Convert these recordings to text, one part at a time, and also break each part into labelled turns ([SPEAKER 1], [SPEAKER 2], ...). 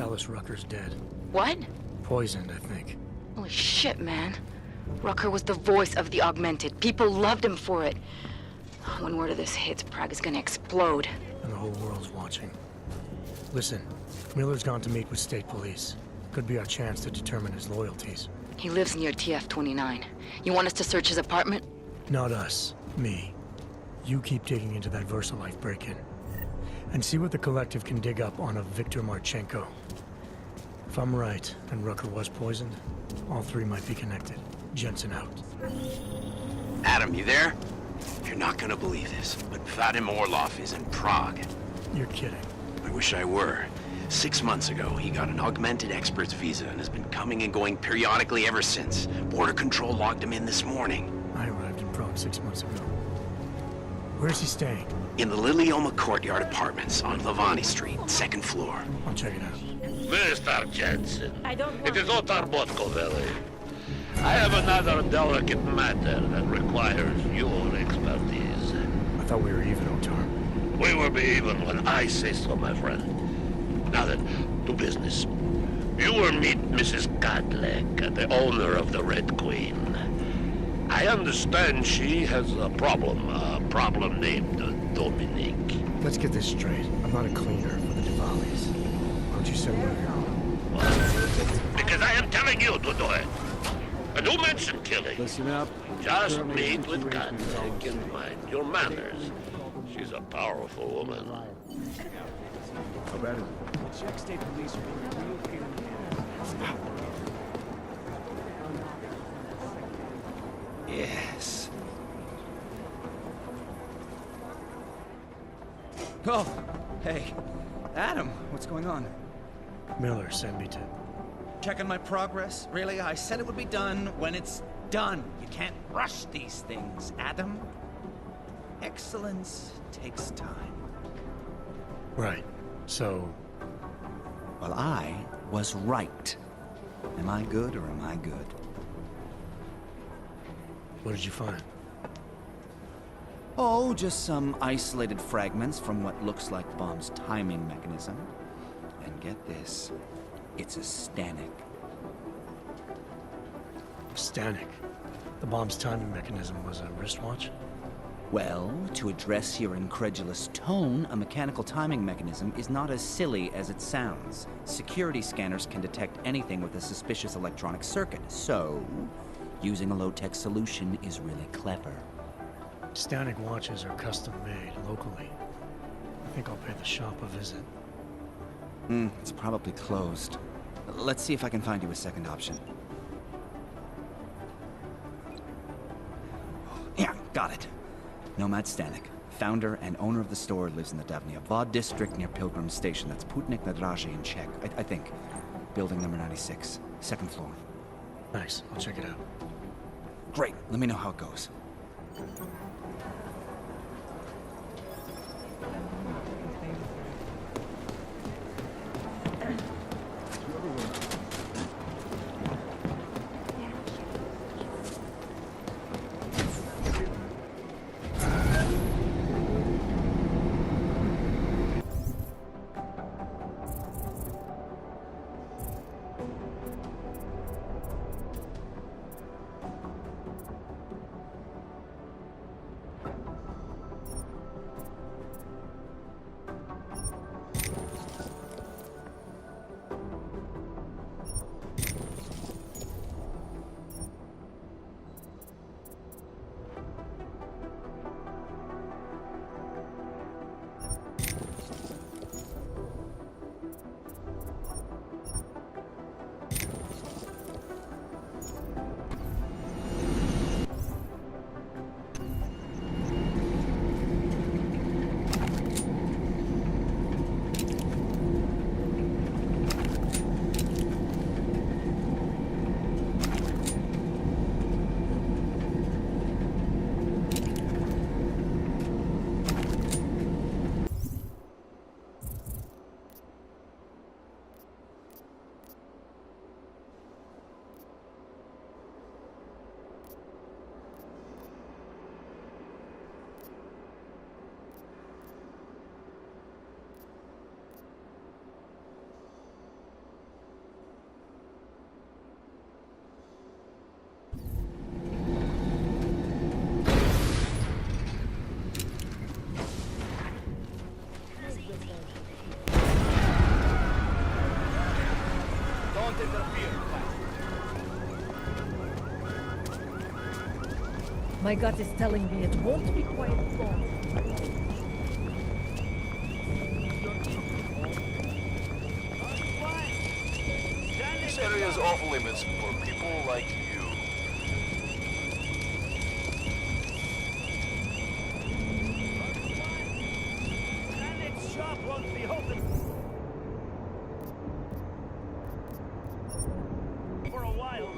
[SPEAKER 1] tell us Rucker's dead.
[SPEAKER 2] What?
[SPEAKER 1] Poisoned, I think.
[SPEAKER 2] Holy shit, man. Rucker was the voice of the Augmented. People loved him for it. When word of this hits, Prague is gonna explode.
[SPEAKER 1] And the whole world's watching. Listen, Miller's gone to meet with state police. Could be our chance to determine his loyalties.
[SPEAKER 2] He lives near TF-29. You want us to search his apartment?
[SPEAKER 1] Not us. Me. You keep digging into that VersaLife break-in. And see what the Collective can dig up on a Viktor Marchenko. If I'm right, and Rucker was poisoned, all three might be connected. Jensen out.
[SPEAKER 3] Adam, you there? You're not gonna believe this, but Vadim Orlov is in Prague.
[SPEAKER 1] You're kidding.
[SPEAKER 3] I wish I were. 6 months ago, he got an augmented expert's visa and has been coming and going periodically ever since. Border Control logged him in this morning.
[SPEAKER 1] I arrived in Prague 6 months ago. Where's he staying?
[SPEAKER 3] In the Lilioma Courtyard Apartments on Lavani Street, 2nd floor.
[SPEAKER 1] I'll check it out.
[SPEAKER 4] Mr. Jensen, it is Otar Botkoveli. I have another delicate matter that requires your expertise.
[SPEAKER 1] I thought we were even, Otar.
[SPEAKER 4] We will be even when I say so, my friend. Now then, to business. You will meet Mrs. Godlek, the owner of the Red Queen. I understand she has a problem named Dominique.
[SPEAKER 1] Let's get this straight. I'm not a cleaner for the Diwalis. Why don't you send me here?
[SPEAKER 4] What? Because I am telling you to do it. And don't mention killing.
[SPEAKER 5] Listen up.
[SPEAKER 4] Just meet with Godlek and mind your manners. She's a powerful woman.
[SPEAKER 5] How bad is it? Czech State Police are being real pain in the ass.
[SPEAKER 6] Yes. Oh, hey. Adam, what's going on?
[SPEAKER 1] Miller sent me to...
[SPEAKER 6] Checking my progress? Really? I said it would be done when it's done. You can't rush these things, Adam. Excellence takes time.
[SPEAKER 1] Right. So...
[SPEAKER 6] Well, I was right. Am I good or am I good?
[SPEAKER 1] What did you find?
[SPEAKER 6] Oh, just some isolated fragments from what looks like bomb's timing mechanism. And get this, it's a Stanek.
[SPEAKER 1] Stanek. The bomb's timing mechanism was a wristwatch?
[SPEAKER 6] Well, to address your incredulous tone, a mechanical timing mechanism is not as silly as it sounds. Security scanners can detect anything with a suspicious electronic circuit, so using a low-tech solution is really clever.
[SPEAKER 1] Stanek watches are custom-made locally. I think I'll pay the shop a visit.
[SPEAKER 6] It's probably closed. Let's see if I can find you a second option. Yeah, got it. Nomad Stanek, founder and owner of the store, lives in the Davnia Vod district near Pilgrim Station. That's Putnik na Draži in Czech, I think. Building number 96, 2nd floor.
[SPEAKER 1] Nice, I'll check it out.
[SPEAKER 6] Great, let me know how it goes.
[SPEAKER 7] My gut is telling me it won't be quiet long.
[SPEAKER 8] This area is off limits for people like you.
[SPEAKER 5] Stanek's shop won't be open for a while.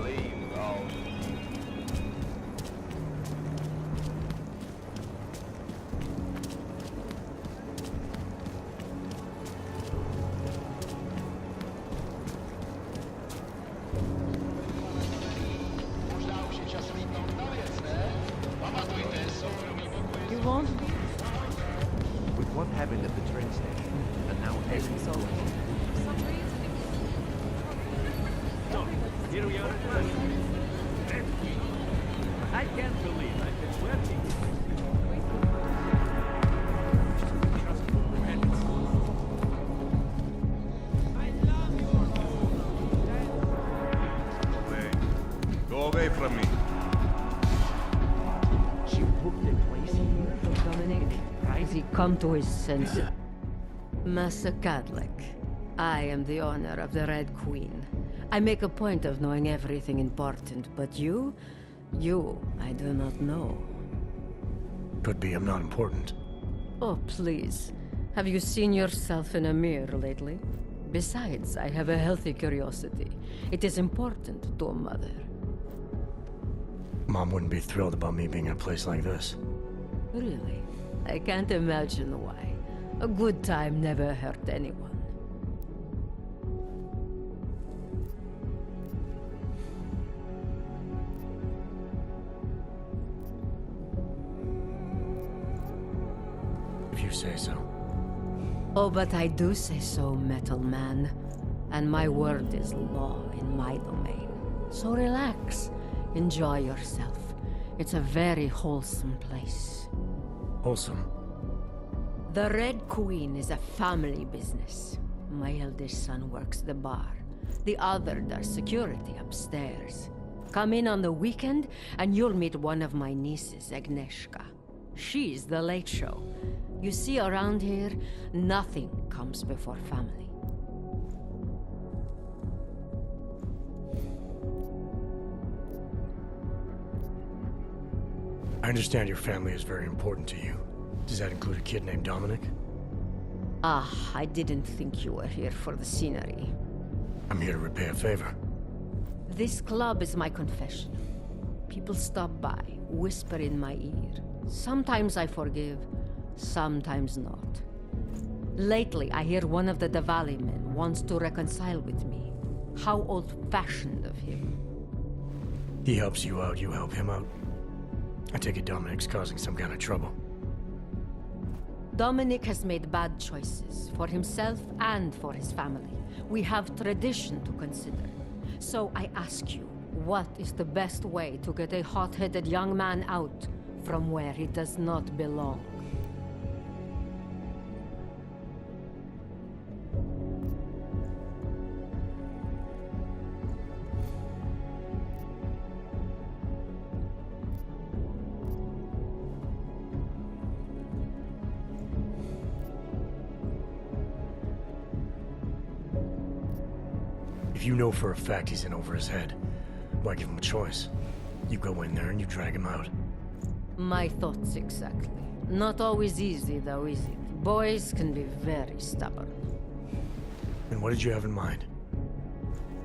[SPEAKER 8] Leave, Augs.
[SPEAKER 7] You won't be.
[SPEAKER 5] With what happened at the train station, and now everything. Here we are at last. I can't believe I've been working.
[SPEAKER 8] Go away from me.
[SPEAKER 7] She booked a place here for Dominic. Has he come to his senses?
[SPEAKER 9] Master Cadlick, I am the owner of the Red Queen. I make a point of knowing everything important, but you, I do not know.
[SPEAKER 1] Could be I'm not important.
[SPEAKER 9] Oh, please. Have you seen yourself in a mirror lately? Besides, I have a healthy curiosity. It is important to a mother.
[SPEAKER 1] Mom wouldn't be thrilled about me being in a place like this.
[SPEAKER 9] Really? I can't imagine why. A good time never hurt anyone.
[SPEAKER 1] If you say so.
[SPEAKER 9] Oh, but I do say so, Metal Man. And my word is law in my domain. So relax. Enjoy yourself. It's a very wholesome place.
[SPEAKER 1] Wholesome.
[SPEAKER 9] The Red Queen is a family business. My eldest son works the bar. The other does security upstairs. Come in on the weekend, and you'll meet one of my nieces, Agnieszka. She's the late show. You see, around here, nothing comes before family.
[SPEAKER 1] I understand your family is very important to you. Does that include a kid named Dominic?
[SPEAKER 9] Ah, I didn't think you were here for the scenery.
[SPEAKER 1] I'm here to repay a favor.
[SPEAKER 9] This club is my confession. People stop by, whisper in my ear. Sometimes I forgive, sometimes not. Lately, I hear one of the Diwali men wants to reconcile with me. How old-fashioned of him.
[SPEAKER 1] He helps you out, you help him out. I take it Dominic's causing some kind of trouble.
[SPEAKER 9] Dominic has made bad choices for himself and for his family. We have tradition to consider. So I ask you, what is the best way to get a hot-headed young man out from where he does not belong?
[SPEAKER 1] If you know for a fact he's in over his head, why give him a choice? You go in there and you drag him out.
[SPEAKER 9] My thoughts exactly. Not always easy, though, is it? Boys can be very stubborn.
[SPEAKER 1] And what did you have in mind?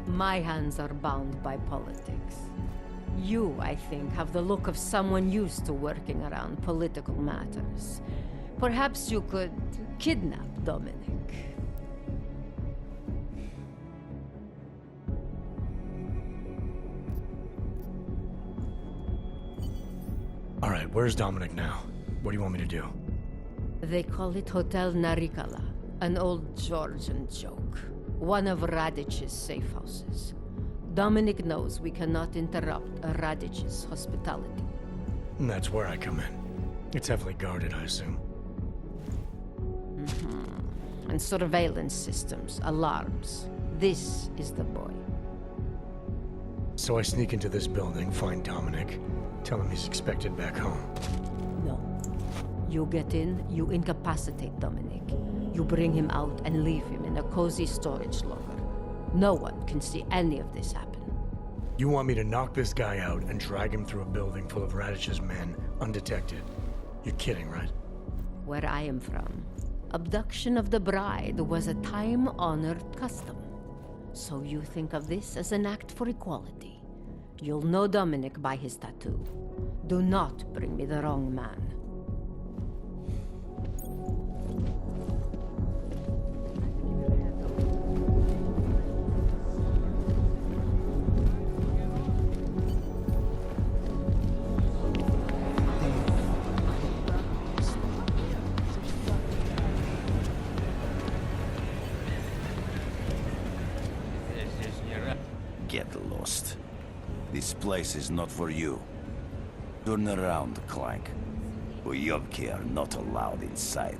[SPEAKER 9] My hands are bound by politics. You, I think, have the look of someone used to working around political matters. Perhaps you could kidnap Dominic.
[SPEAKER 1] All right, where's Dominic now? What do you want me to do?
[SPEAKER 9] They call it Hotel Narikala, an old Georgian joke. One of Radic's safe houses. Dominic knows we cannot interrupt Radic's hospitality.
[SPEAKER 1] And that's where I come in. It's heavily guarded, I assume.
[SPEAKER 9] and surveillance systems, alarms. This is the boy.
[SPEAKER 1] So I sneak into this building, find Dominic, tell him he's expected back home.
[SPEAKER 9] No. You get in, you incapacitate Dominic. You bring him out and leave him in a cozy storage locker. No one can see any of this happen.
[SPEAKER 1] You want me to knock this guy out and drag him through a building full of Radish's men, undetected? You're kidding, right?
[SPEAKER 9] Where I am from, abduction of the bride was a time-honored custom. So you think of this as an act for equality. You'll know Dominic by his tattoo. Do not bring me the wrong man.
[SPEAKER 10] Get lost. This place is not for you. Turn around, Clank. Uyovki are not allowed inside.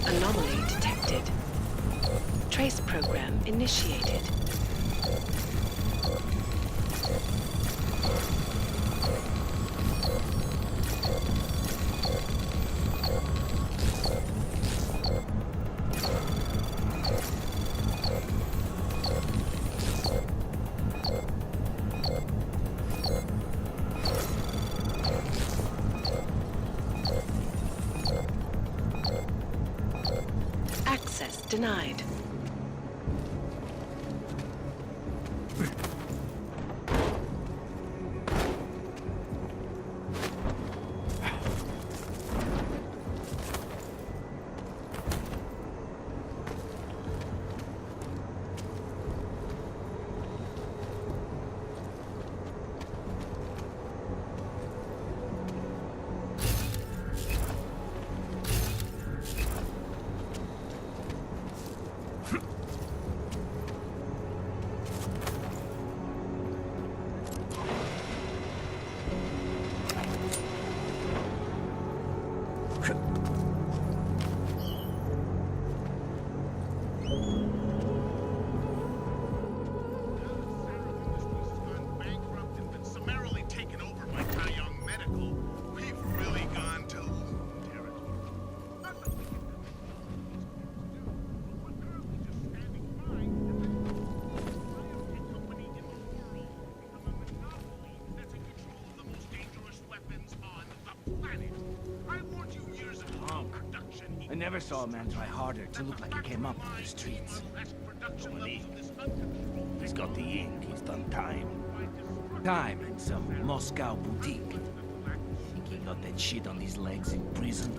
[SPEAKER 11] Anomaly detected. Trace program initiated. Access denied.
[SPEAKER 5] I never saw a man try harder to look like he came up from the streets. He's got the ink, he's done time. Time in some Moscow boutique. Think he got that shit on his legs in prison?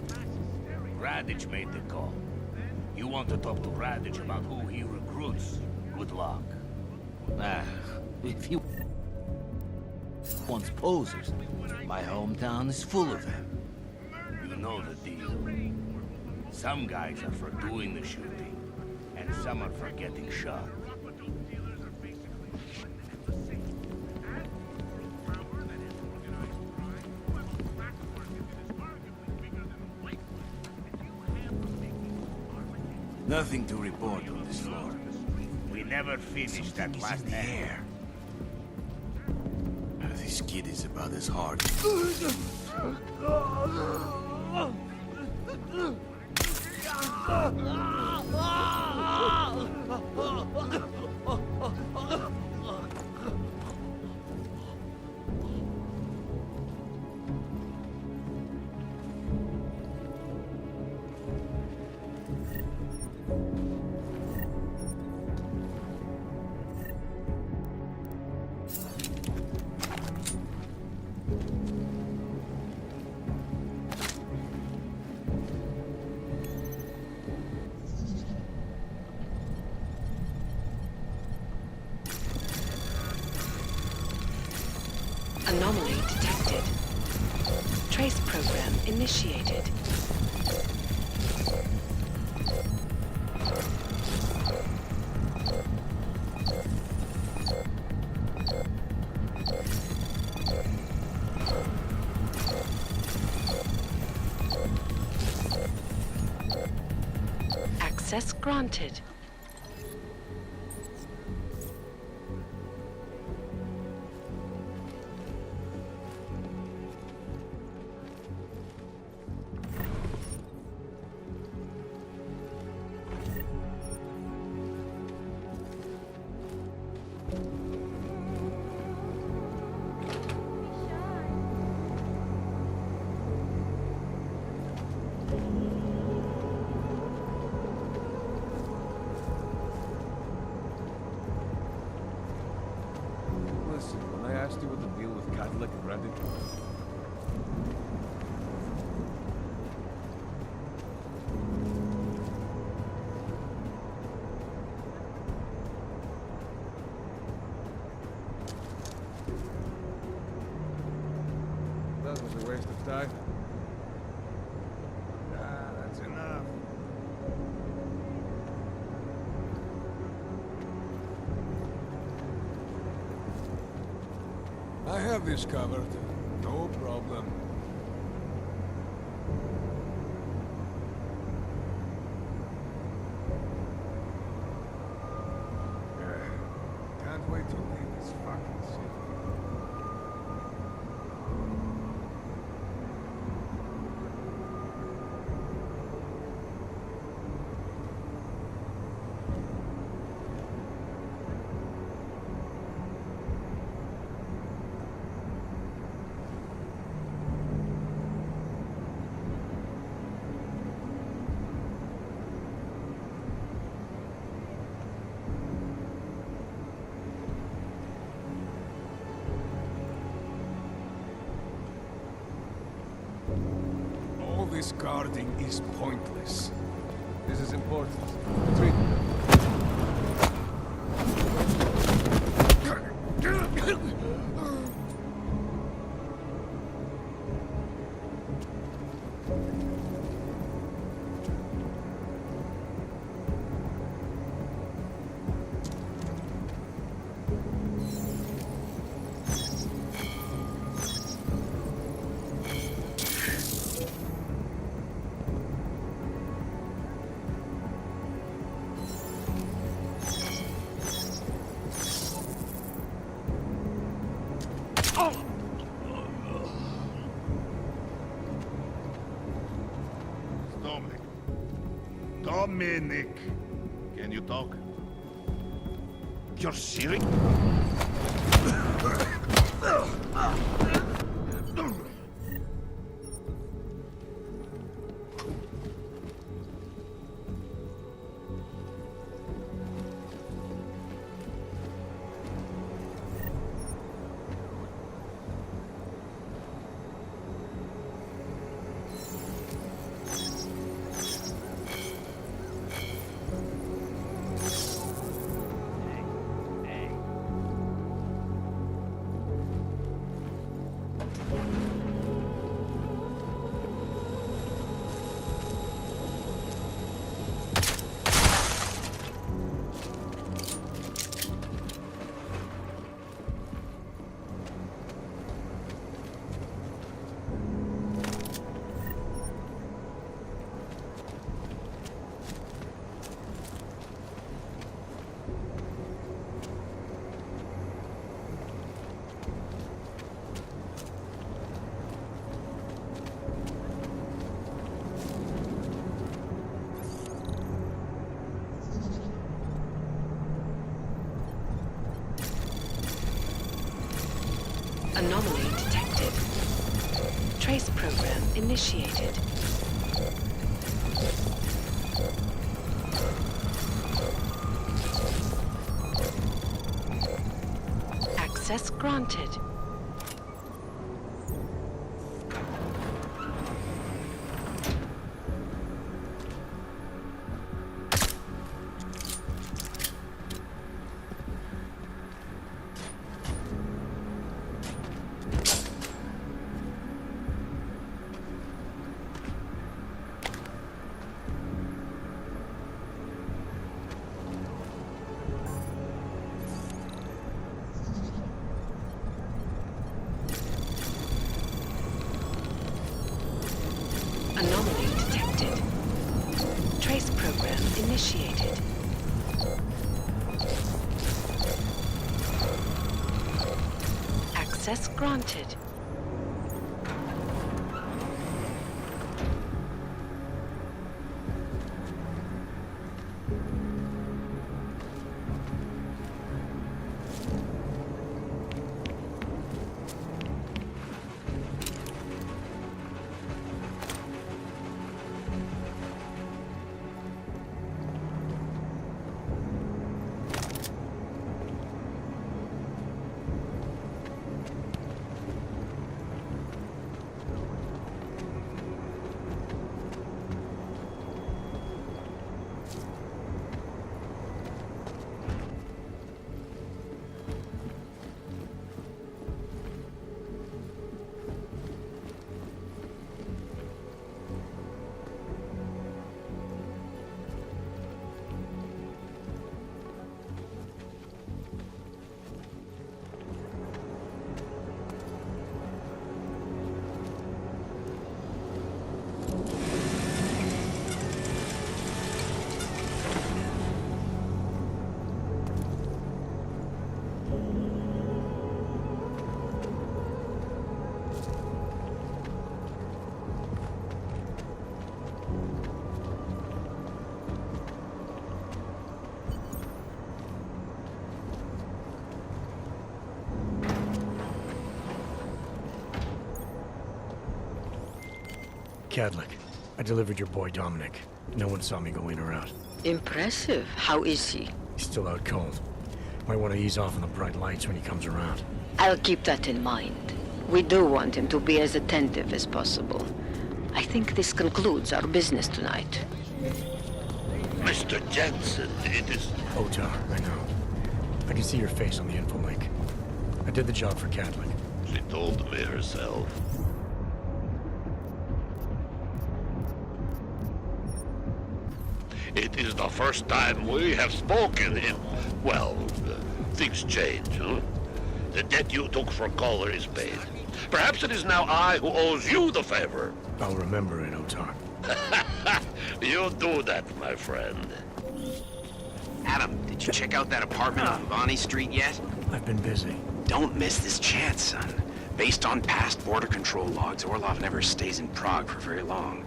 [SPEAKER 5] Radich made the call. You want to talk to Radich about who he recruits? Good luck. If he wants posers, my hometown is full of them. You know the deal. Some guys are for doing the shooting, and some are for getting shot. Nothing to report on this floor. We never finished that last air. This kid is about as hard.
[SPEAKER 11] initiated. Access granted.
[SPEAKER 8] asked you what the deal with Catholic and Reddit was? That was a waste of time. Ah, that's enough. I have this covered. No problem. Can't wait to leave this fucking city. All this guarding is pointless. This is important. Retreat.
[SPEAKER 4] Dominic, can you talk? You're serious?
[SPEAKER 11] Anomaly detected. Trace program initiated. Access granted. Access granted.
[SPEAKER 1] Cadlick, I delivered your boy Dominic. No one saw me go in or out.
[SPEAKER 9] Impressive. How is he?
[SPEAKER 1] He's still out cold. Might want to ease off on the bright lights when he comes around.
[SPEAKER 9] I'll keep that in mind. We do want him to be as attentive as possible. I think this concludes our business tonight.
[SPEAKER 4] Mr. Jensen, it is...
[SPEAKER 1] Otar, I know. I can see your face on the info link. I did the job for Cadlick.
[SPEAKER 4] She told me herself. It is the first time we have spoken in... Well, things change, huh? The debt you took for Caller is paid. Perhaps it is now I who owes you the favor.
[SPEAKER 1] I'll remember it, Otar.
[SPEAKER 4] You do that, my friend.
[SPEAKER 3] Adam, did you check out that apartment on Bonnie Street yet?
[SPEAKER 1] I've been busy.
[SPEAKER 3] Don't miss this chance, son. Based on past border control logs, Orlov never stays in Prague for very long.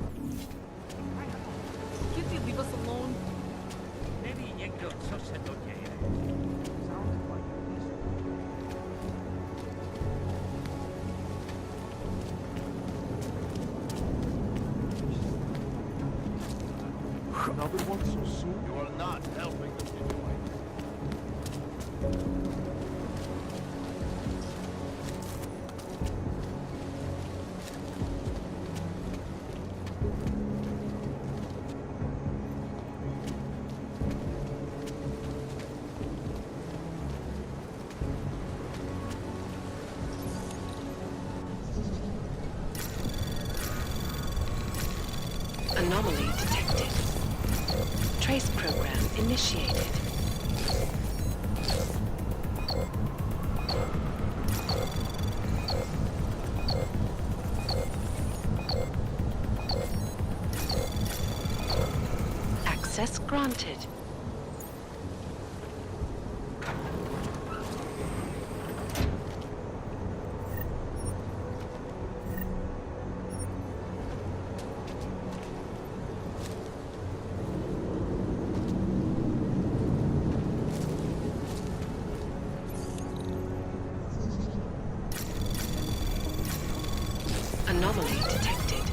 [SPEAKER 5] Can't you leave us alone? Maybe you go so said okay. Sounds like
[SPEAKER 8] Another one so soon? You are not helping the situation.
[SPEAKER 11] Anomaly detected. Trace program initiated. Access granted. Anomaly detected.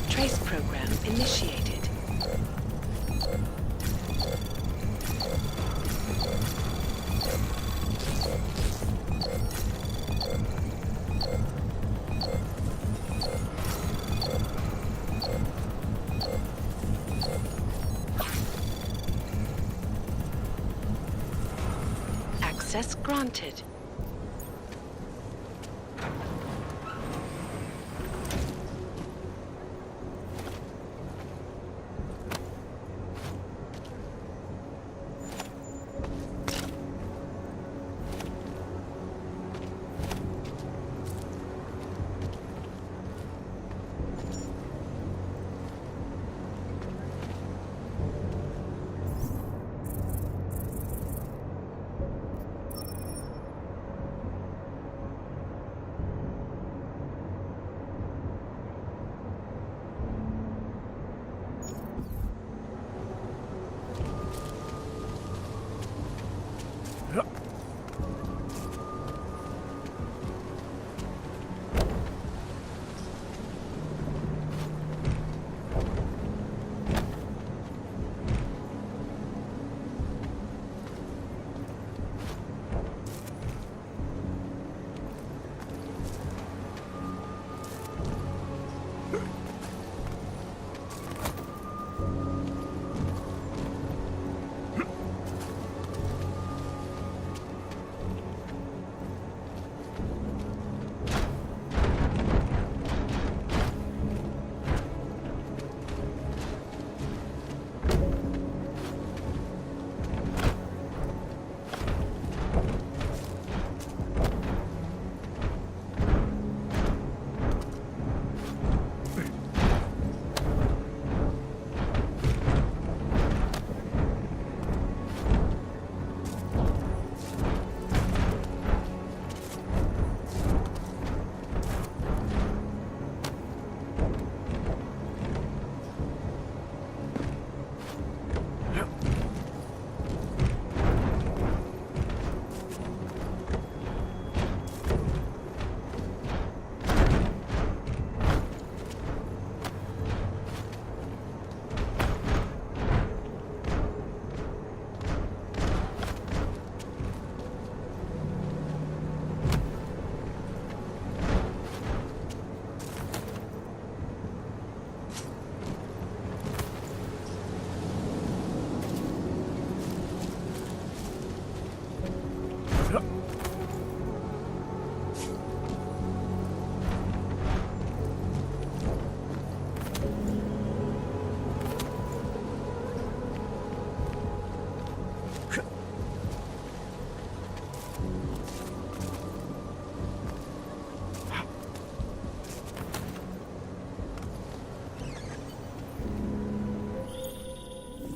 [SPEAKER 11] Trace program initiated. Access granted.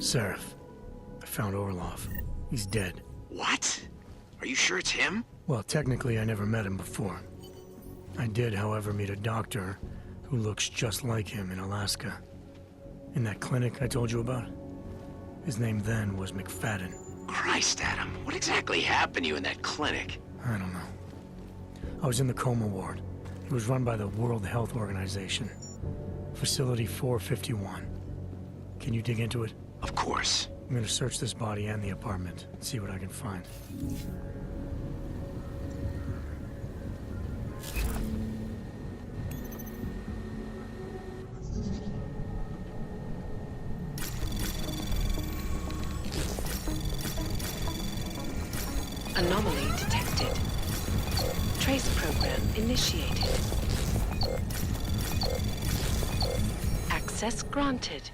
[SPEAKER 1] Seraph, I found Orlov. He's dead.
[SPEAKER 3] What? Are you sure it's him?
[SPEAKER 1] Well, technically, I never met him before. I did, however, meet a doctor who looks just like him in Alaska. In that clinic I told you about. His name then was McFadden.
[SPEAKER 3] Christ, Adam, what exactly happened to you in that clinic?
[SPEAKER 1] I don't know. I was in the coma ward. It was run by the World Health Organization. Facility 451. Can you dig into it?
[SPEAKER 3] Of course.
[SPEAKER 1] I'm gonna search this body and the apartment, see what I can find.
[SPEAKER 11] Anomaly detected. Trace program initiated. Access granted.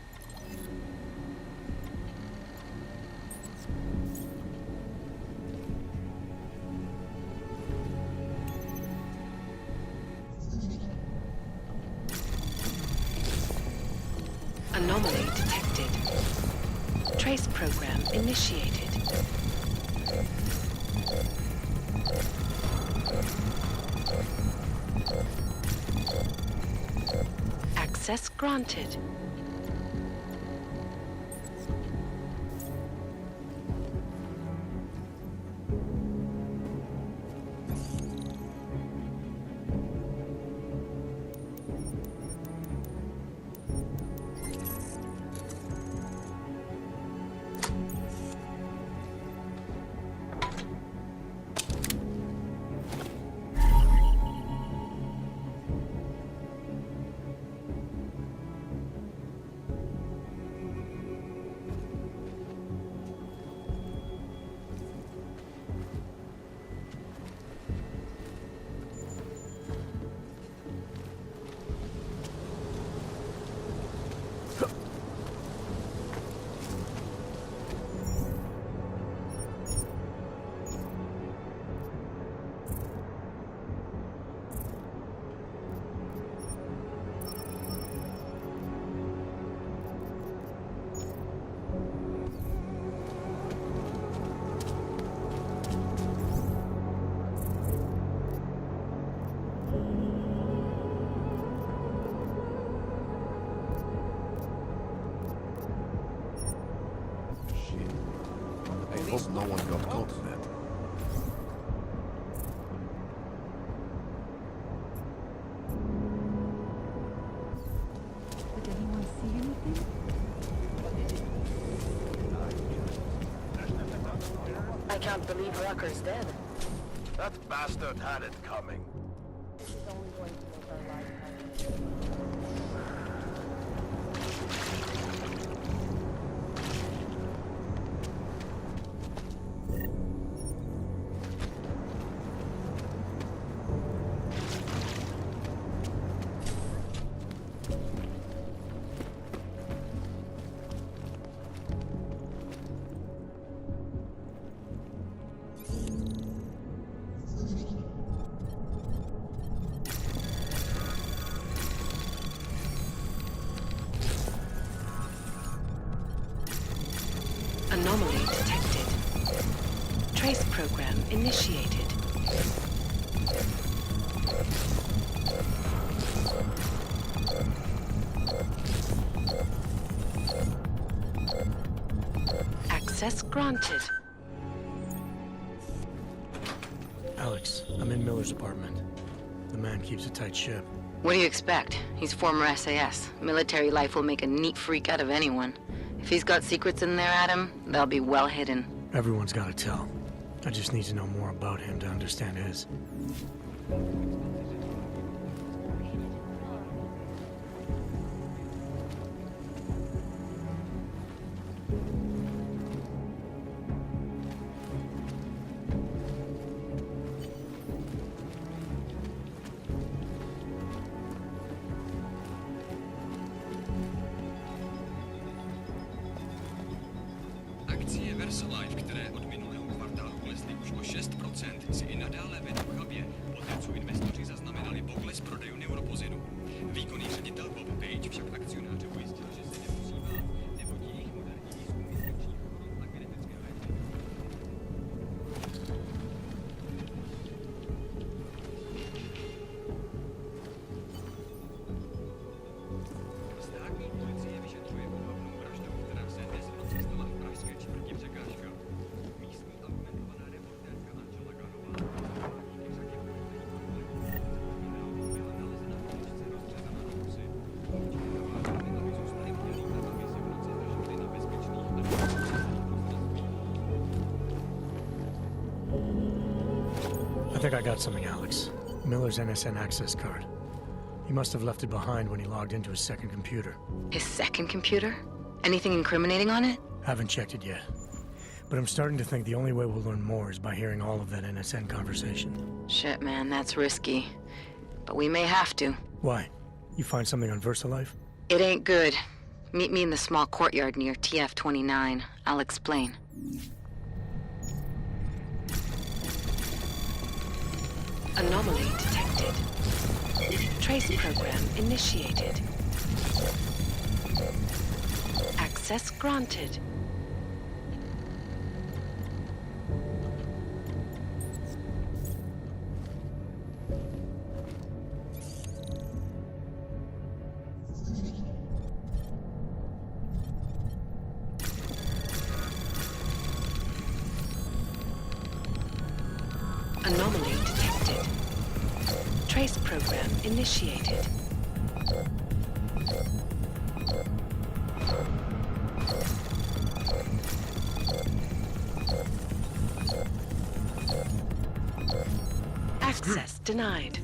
[SPEAKER 11] Anomaly detected. Trace program initiated. Access granted.
[SPEAKER 2] can't believe Rucker's dead.
[SPEAKER 8] That bastard had it coming.
[SPEAKER 7] He's only going to make our lives harder.
[SPEAKER 11] Anomaly detected. Trace program initiated. Access granted.
[SPEAKER 1] Alex, I'm in Miller's apartment. The man keeps a tight ship.
[SPEAKER 2] What do you expect? He's former SAS. Military life will make a neat freak out of anyone. If he's got secrets in there, Adam, they'll be well hidden.
[SPEAKER 1] Everyone's got to tell. I just need to know more about him to understand his.
[SPEAKER 12] Akcie VersaLife, které od minulého kvartálu klesly už o 6%, si i nadále vedou chabě, poté co investoři zaznamenali pokles prodejů neuropozinu. Výkonný ředitel Bob Page však akcionáře ujistil, že se nemusí bát, neboť jejich moderní výzkum infekčních chorob a genetické léčby. Státní policie vyšetřuje úmrtnou vraždu, která se dnes v noci stala v pražské čtvrti Překážka. Místní argumentovaná reportérka Angela Garová díky řadě byla nalezena v knížce rozřezaná na kusy. Aby zůstali chtěli, aby se v noci drželi na bezpečných a
[SPEAKER 1] I think I got something, Alex. Miller's NSN access card. He must have left it behind when he logged into his second computer.
[SPEAKER 2] His second computer? Anything incriminating on it?
[SPEAKER 1] Haven't checked it yet. But I'm starting to think the only way we'll learn more is by hearing all of that NSN conversation.
[SPEAKER 2] Shit, man, that's risky. But we may have to.
[SPEAKER 1] Why? You find something on VersaLife?
[SPEAKER 2] It ain't good. Meet me in the small courtyard near TF-29. I'll explain.
[SPEAKER 11] Anomaly detected. Trace program initiated. Access granted. Anomaly detected. Trace program initiated. Access denied.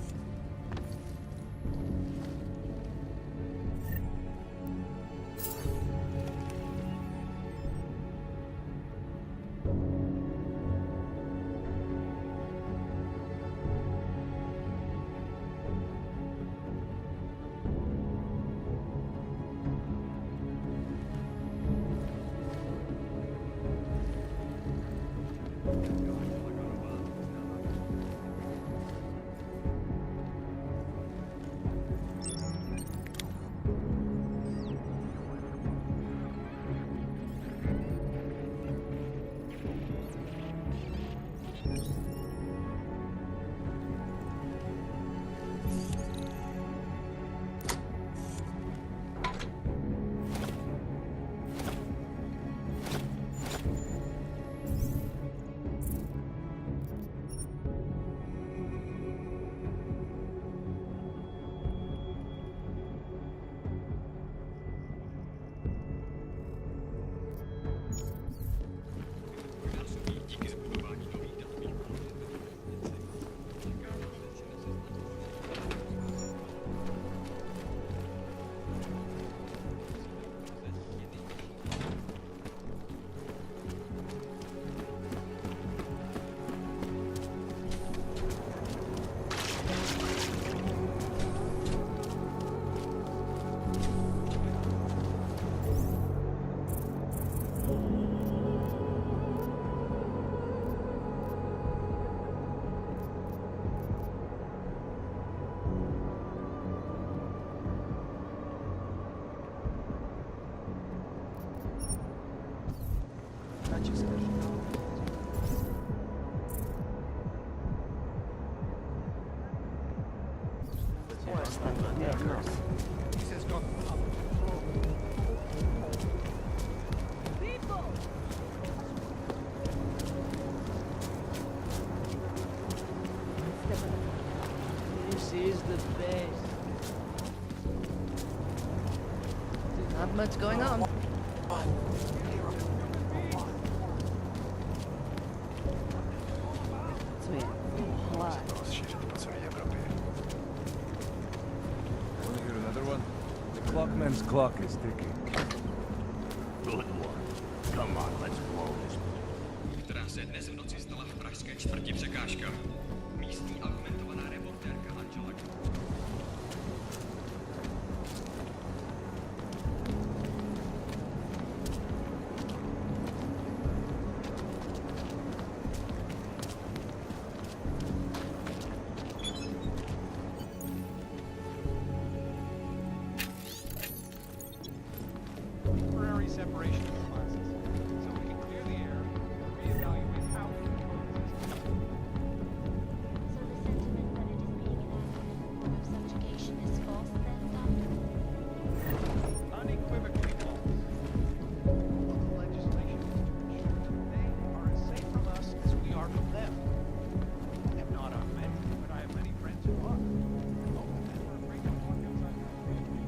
[SPEAKER 5] worse than the Deus.
[SPEAKER 8] This has got
[SPEAKER 5] This is the best. Not much going on.
[SPEAKER 8] Want to hear another one? The clockman's clock is ticking.
[SPEAKER 4] Good one. Come on, let's blow this.
[SPEAKER 12] Která se dnes v noci stala v pražské čtvrti překážka. Místní argumentovaná reportérka Angela.
[SPEAKER 13] Temporary separation of classes, so we can clear the air and reevaluate how we can coexist.
[SPEAKER 14] So the sentiment that it is being enacted in a form of subjugation is false then, Doctor?
[SPEAKER 13] Unequivocally false. Local legislation is to ensure that they are as safe from us as we are from them. I am not augmented, but I have many friends who are. And local men are afraid to walk outside their community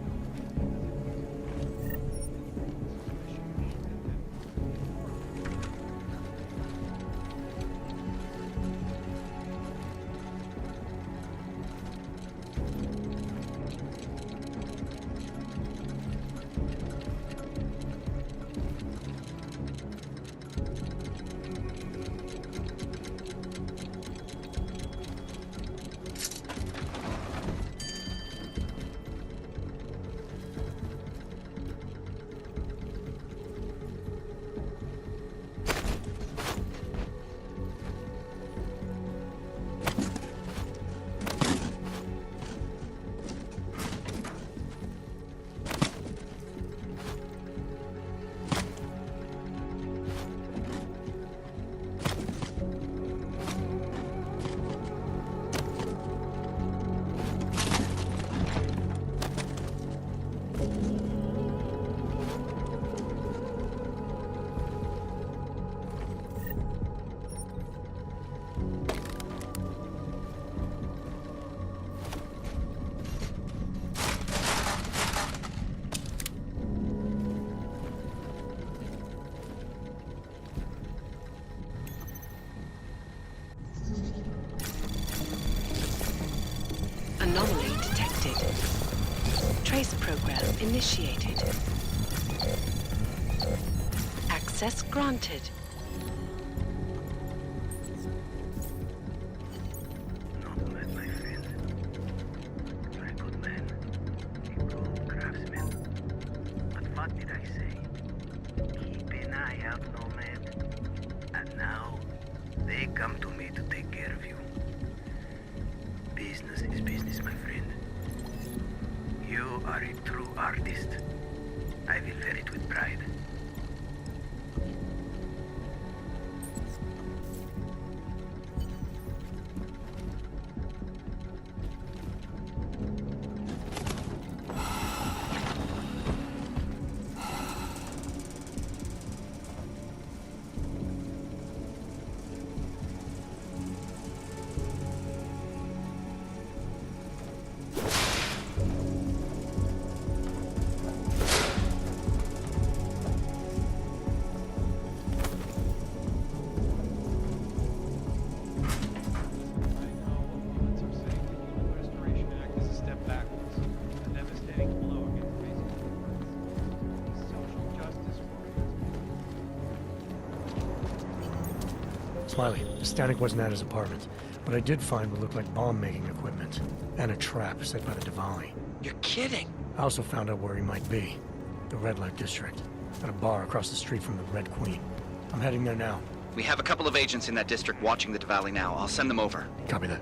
[SPEAKER 11] Anomaly detected. Trace program initiated. Access granted.
[SPEAKER 3] Nomad, my friend. You're a good man. A good craftsman. But what did I say? Keep an eye out, Nomad. And now, they come to me to take care of you. Business is business, my friend. You are a true artist. I will wear it with pride.
[SPEAKER 1] Smiley, Stanek wasn't at his apartment, but I did find what looked like bomb-making equipment, and a trap set by the Diwali.
[SPEAKER 3] You're kidding!
[SPEAKER 1] I also found out where he might be, the Red Light District, at a bar across the street from the Red Queen. I'm heading there now.
[SPEAKER 6] We have a couple of agents in that district watching the Diwali now. I'll send them over.
[SPEAKER 1] Copy that.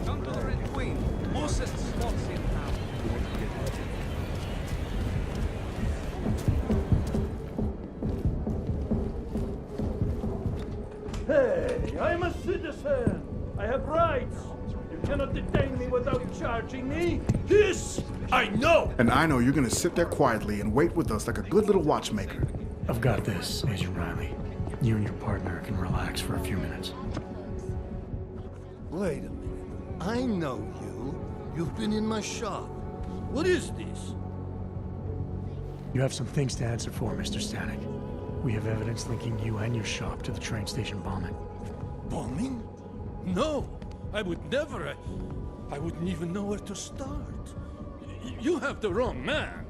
[SPEAKER 5] Come to the Red Queen. Closest spots in town.
[SPEAKER 15] I'm a citizen. I have rights. You cannot detain me without charging me. This I know.
[SPEAKER 16] And I know you're gonna sit there quietly and wait with us like a good little watchmaker.
[SPEAKER 1] I've got this, Agent Riley. You and your partner can relax for a few minutes.
[SPEAKER 15] Wait a minute. I know you. You've been in my shop. What is this?
[SPEAKER 1] You have some things to answer for, Mr. Stanek. We have evidence linking you and your shop to the train station bombing.
[SPEAKER 15] Bombing? No, I would never. I wouldn't even know where to start. You have the wrong man.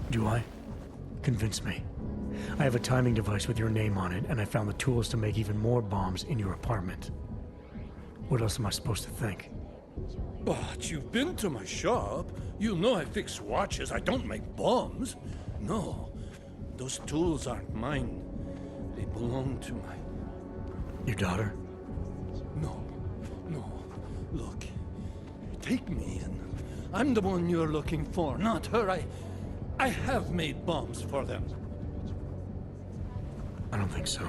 [SPEAKER 1] Do I? Convince me. I have a timing device with your name on it, and I found the tools to make even more bombs in your apartment. What else am I supposed to think?
[SPEAKER 15] But you've been to my shop. You know I fix watches. I don't make bombs. No, those tools aren't mine. They belong to my...
[SPEAKER 1] Your daughter?
[SPEAKER 15] No. Look, take me in. I'm the one you're looking for, not her. I have made bombs for them.
[SPEAKER 1] I don't think so.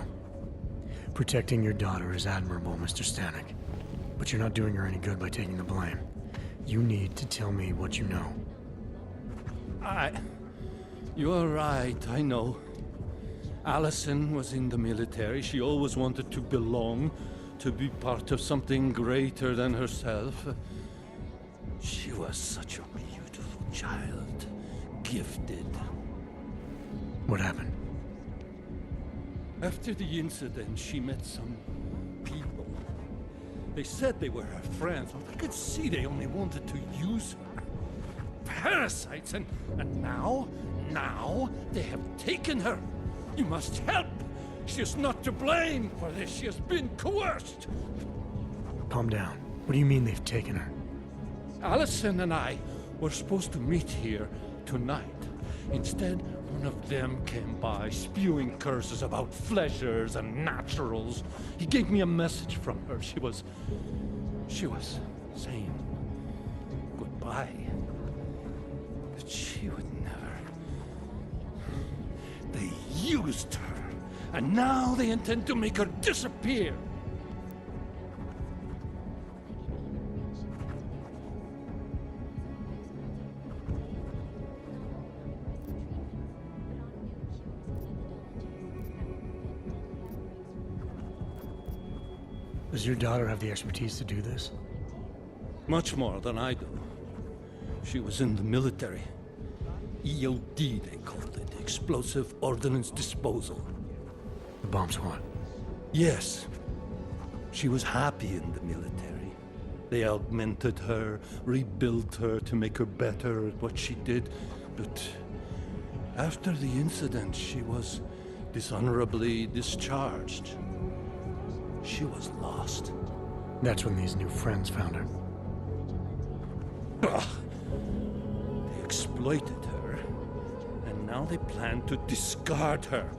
[SPEAKER 1] Protecting your daughter is admirable, Mr. Stanek. But you're not doing her any good by taking the blame. You need to tell me what you know.
[SPEAKER 15] You're right, I know. Allison was in the military. She always wanted to belong, to be part of something greater than herself. She was such a beautiful child. Gifted.
[SPEAKER 1] What happened?
[SPEAKER 15] After the incident, she met some people. They said they were her friends, but I could see they only wanted to use her. Parasites, and now they have taken her. You must help. She is not to blame for this. She has been coerced.
[SPEAKER 1] Calm down. What do you mean they've taken her?
[SPEAKER 15] Allison and I were supposed to meet here tonight. Instead, one of them came by, spewing curses about fleshers and naturals. He gave me a message from her. She was saying goodbye. But she would never. They used her, and now they intend to make her disappear.
[SPEAKER 1] Does your daughter have the expertise to do this?
[SPEAKER 15] Much more than I do. She was in the military. EOD, they called it. Explosive Ordnance Disposal.
[SPEAKER 1] The bomb squad?
[SPEAKER 15] Yes. She was happy in the military. They augmented her, rebuilt her to make her better at what she did. But after the incident, she was dishonorably discharged. She was lost.
[SPEAKER 1] That's when these new friends found her.
[SPEAKER 15] Ugh. They exploited her, and now they plan to discard her.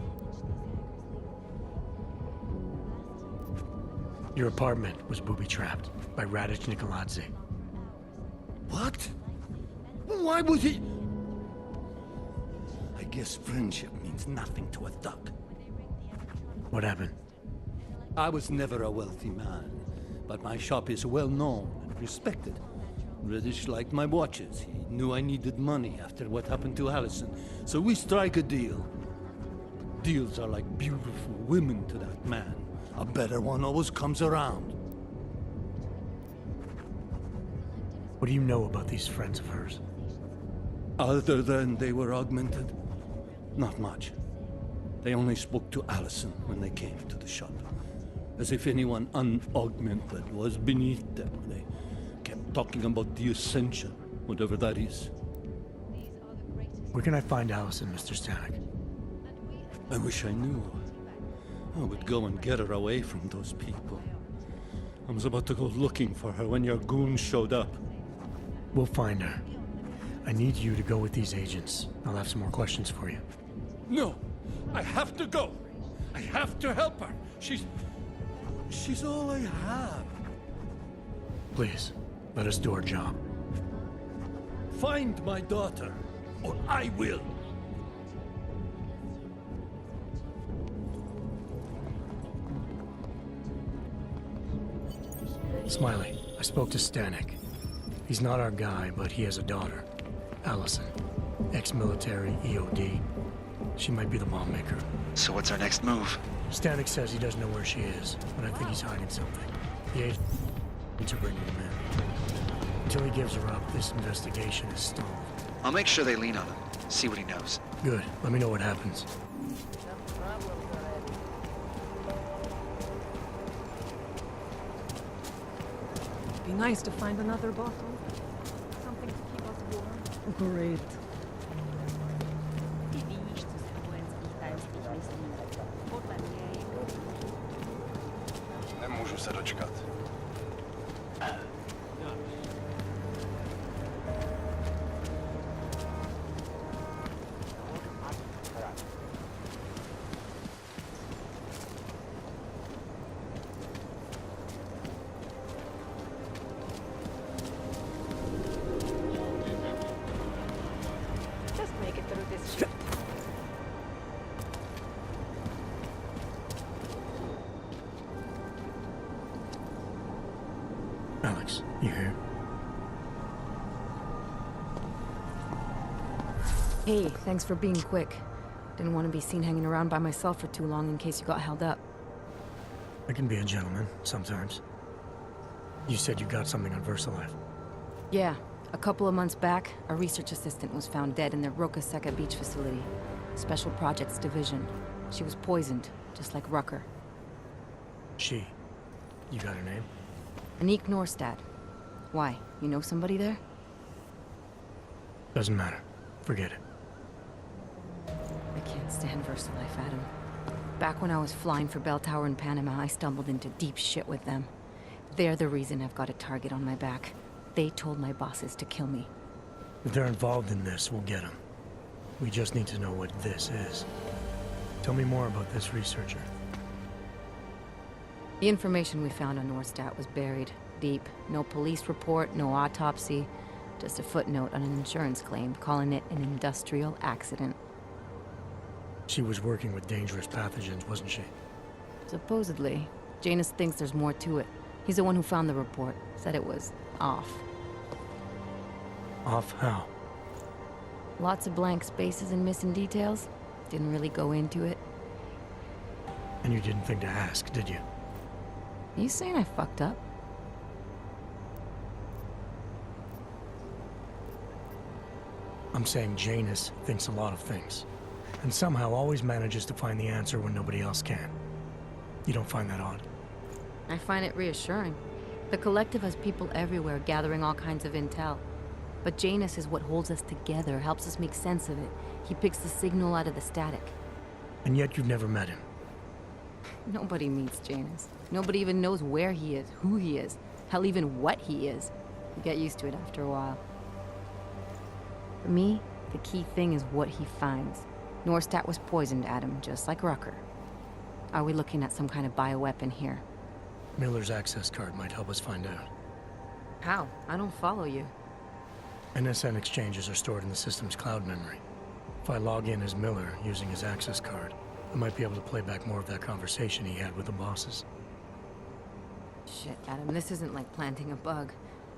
[SPEAKER 1] Your apartment was booby-trapped by Radic Nikoladze.
[SPEAKER 15] What? Why would he? I guess friendship means nothing to a thug.
[SPEAKER 1] What happened?
[SPEAKER 15] I was never a wealthy man, but my shop is well known and respected. Radic liked my watches. He knew I needed money after what happened to Allison, so we strike a deal. Deals are like beautiful women to that man. A better one always comes around.
[SPEAKER 1] What do you know about these friends of hers?
[SPEAKER 15] Other than they were augmented? Not much. They only spoke to Allison when they came to the shop. As if anyone unaugmented was beneath them. They kept talking about the Ascension, whatever that is.
[SPEAKER 1] Where can I find Allison, Mr. Stanek?
[SPEAKER 15] I wish I knew. I would go and get her away from those people. I was about to go looking for her when your goons showed up.
[SPEAKER 1] We'll find her. I need you to go with these agents. I'll have some more questions for you.
[SPEAKER 15] No! I have to go! I have to help her! She's all I have.
[SPEAKER 1] Please, let us do our job.
[SPEAKER 15] Find my daughter, or I will!
[SPEAKER 1] Smiley, I spoke to Stanek. He's not our guy, but he has a daughter, Allison. Ex-military, EOD. She might be the bomb maker.
[SPEAKER 17] So what's our next move?
[SPEAKER 1] Stanek says he doesn't know where she is, but I think he's hiding something. The agent needs to bring him in. Until he gives her up, this investigation is stalled.
[SPEAKER 17] I'll make sure they lean on him. See what he knows.
[SPEAKER 1] Good. Let me know what happens.
[SPEAKER 18] Be nice to find another bottle. Something to keep us warm. Great.
[SPEAKER 8] Nemůžu se dočkat.
[SPEAKER 18] Just make it through this shit.
[SPEAKER 1] Alex, you here?
[SPEAKER 2] Hey, thanks for being quick. Didn't want to be seen hanging around by myself for too long in case you got held up.
[SPEAKER 1] I can be a gentleman, sometimes. You said you got something on VersaLife.
[SPEAKER 2] Yeah, a couple of months back, a research assistant was found dead in their Roca Seca beach facility. Special Projects Division. She was poisoned, just like Rucker.
[SPEAKER 1] She. You got her name?
[SPEAKER 2] Anik Norstad. Why? You know somebody there?
[SPEAKER 1] Doesn't matter. Forget it.
[SPEAKER 2] I can't stand VersaLife, Adam. Back when I was flying for Bell Tower in Panama, I stumbled into deep shit with them. They're the reason I've got a target on my back. They told my bosses to kill me.
[SPEAKER 1] If they're involved in this, we'll get them. We just need to know what this is. Tell me more about this researcher.
[SPEAKER 2] The information we found on Norstad was buried deep. No police report, no autopsy. Just a footnote on an insurance claim, calling it an industrial accident.
[SPEAKER 1] She was working with dangerous pathogens, wasn't she?
[SPEAKER 2] Supposedly. Janus thinks there's more to it. He's the one who found the report. Said it was off.
[SPEAKER 1] Off how?
[SPEAKER 2] Lots of blank spaces and missing details. Didn't really go into it.
[SPEAKER 1] And you didn't think to ask, did you?
[SPEAKER 2] You saying I fucked up?
[SPEAKER 1] I'm saying Janus thinks a lot of things. And somehow always manages to find the answer when nobody else can. You don't find that odd?
[SPEAKER 2] I find it reassuring. The Collective has people everywhere gathering all kinds of intel. But Janus is what holds us together, helps us make sense of it. He picks the signal out of the static.
[SPEAKER 1] And yet you've never met him.
[SPEAKER 2] Nobody meets Janus. Nobody even knows where he is, who he is, hell, even what he is. You get used to it after a while. For me, the key thing is what he finds. Norstad was poisoned, Adam, just like Rucker. Are we looking at some kind of bioweapon here?
[SPEAKER 1] Miller's access card might help us find out.
[SPEAKER 2] How? I don't follow you.
[SPEAKER 1] NSN exchanges are stored in the system's cloud memory. If I log in as Miller using his access card, I might be able to play back more of that conversation he had with the bosses.
[SPEAKER 2] Shit, Adam, this isn't like planting a bug.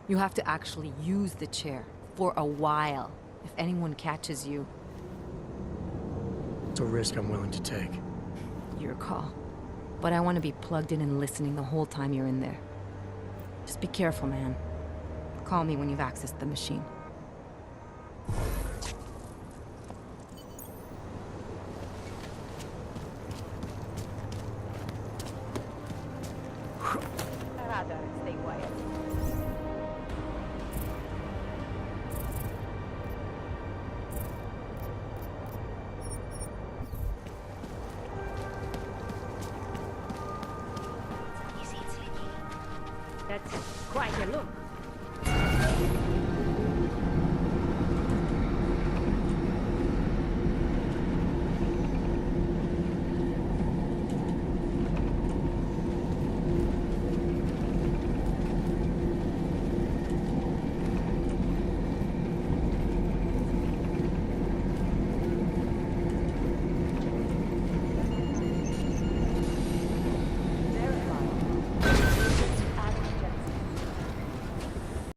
[SPEAKER 2] You have to actually use the chair. For a while. If anyone catches you.
[SPEAKER 1] It's a risk I'm willing to take.
[SPEAKER 2] Your call. But I want to be plugged in and listening the whole time you're in there. Just be careful, man. Call me when you've accessed the machine.
[SPEAKER 18] Rather stay quiet. That's quite a look.